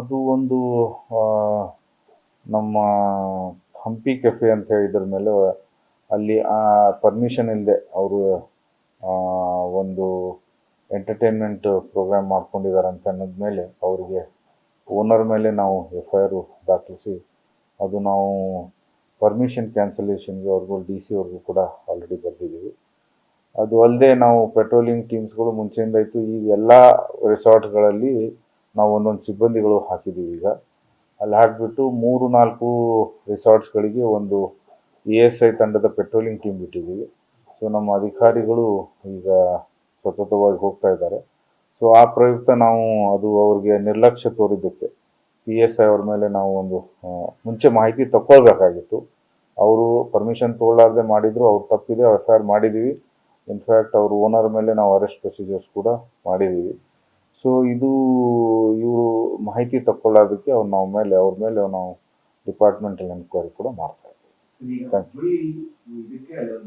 ಅದು ಒಂದು ಆ, ನಮ್ಮ ಹಂಪಿ ಕೆಫೆ ಅಂತ ಹೇಳಿದ್ರ ಮೇಲೆ ಅಲ್ಲಿ ಪರ್ಮಿಷನ್ ಇಲ್ಲದೆ ಅವರು ಒಂದು ಎಂಟರ್ಟೈನ್ಮೆಂಟ್ ಪ್ರೋಗ್ರಾಮ್ ಮಾಡ್ಕೊಂಡಿದ್ದಾರೆ ಅಂತ ಅನ್ನೋದ್ಮೇಲೆ ಅವರಿಗೆ ಓನರ್ ಮೇಲೆ ನಾವು FIR ದಾಖಲಿಸಿ ಅದು ನಾವು ಪರ್ಮಿಷನ್ ಕ್ಯಾನ್ಸಲೇಷನ್ಗೆ ಅವ್ರಿಗೂ DC ಅವ್ರಿಗೂ ಕೂಡ ಆಲ್ರೆಡಿ ಬರೆದಿದ್ದೀವಿ. ಅದು ಅಲ್ಲದೆ ನಾವು ಪೆಟ್ರೋಲಿಂಗ್ ಟೀಮ್ಸ್ಗಳು ಮುಂಚೆಯಿಂದ ಇತ್ತು. ಈಗ ಎಲ್ಲ ರೆಸಾರ್ಟ್ಗಳಲ್ಲಿ ನಾವು ಒಂದೊಂದು ಸಿಬ್ಬಂದಿಗಳು ಹಾಕಿದ್ದೀವಿ. ಈಗ ಅಲ್ಲಿ ಹಾಕಿಬಿಟ್ಟು 3-4 ರೆಸಾರ್ಟ್ಸ್ಗಳಿಗೆ ಒಂದು ASI ತಂಡದ ಪೆಟ್ರೋಲಿಂಗ್ ಟೀಮ್ ಬಿಟ್ಟಿದ್ದೀವಿ. ಸೊ ನಮ್ಮ ಅಧಿಕಾರಿಗಳು ಈಗ ಸತತವಾಗಿ ಹೋಗ್ತಾ ಇದ್ದಾರೆ. ಸೊ ಆ ಪ್ರಯುಕ್ತ ನಾವು ಅದು ಅವ್ರಿಗೆ ನಿರ್ಲಕ್ಷ್ಯ ತೋರಿದ್ದಕ್ಕೆ PSI ಅವ್ರ ಮೇಲೆ ನಾವು ಒಂದು ಮುಂಚೆ ಮಾಹಿತಿ ತಗೊಳ್ಬೇಕಾಗಿತ್ತು. ಅವರು ಪರ್ಮಿಷನ್ ತೊಗೊಳ್ಳಾರ್ದೆ ಮಾಡಿದ್ರು, ಅವ್ರು ತಪ್ಪಿದೆ, FIR ಮಾಡಿದ್ದೀವಿ. ಇನ್ಫ್ಯಾಕ್ಟ್ ಅವ್ರ ಓನರ್ ಮೇಲೆ ನಾವು ಅರೆಸ್ಟ್ ಪ್ರೊಸೀಜರ್ಸ್ ಕೂಡ ಮಾಡಿದ್ದೀವಿ. ಸೊ ಇದು ಇವರು ಮಾಹಿತಿ ತಗೊಳ್ಳೋದಕ್ಕೆ ಅವ್ರ ಮೇಲೆ ನಾವು ಡಿಪಾರ್ಟ್ಮೆಂಟಲ್ ಎನ್ಕ್ವೈರಿ ಕೂಡ ಮಾಡ್ತಾ ಇದ್ದೀವಿ. Thank you.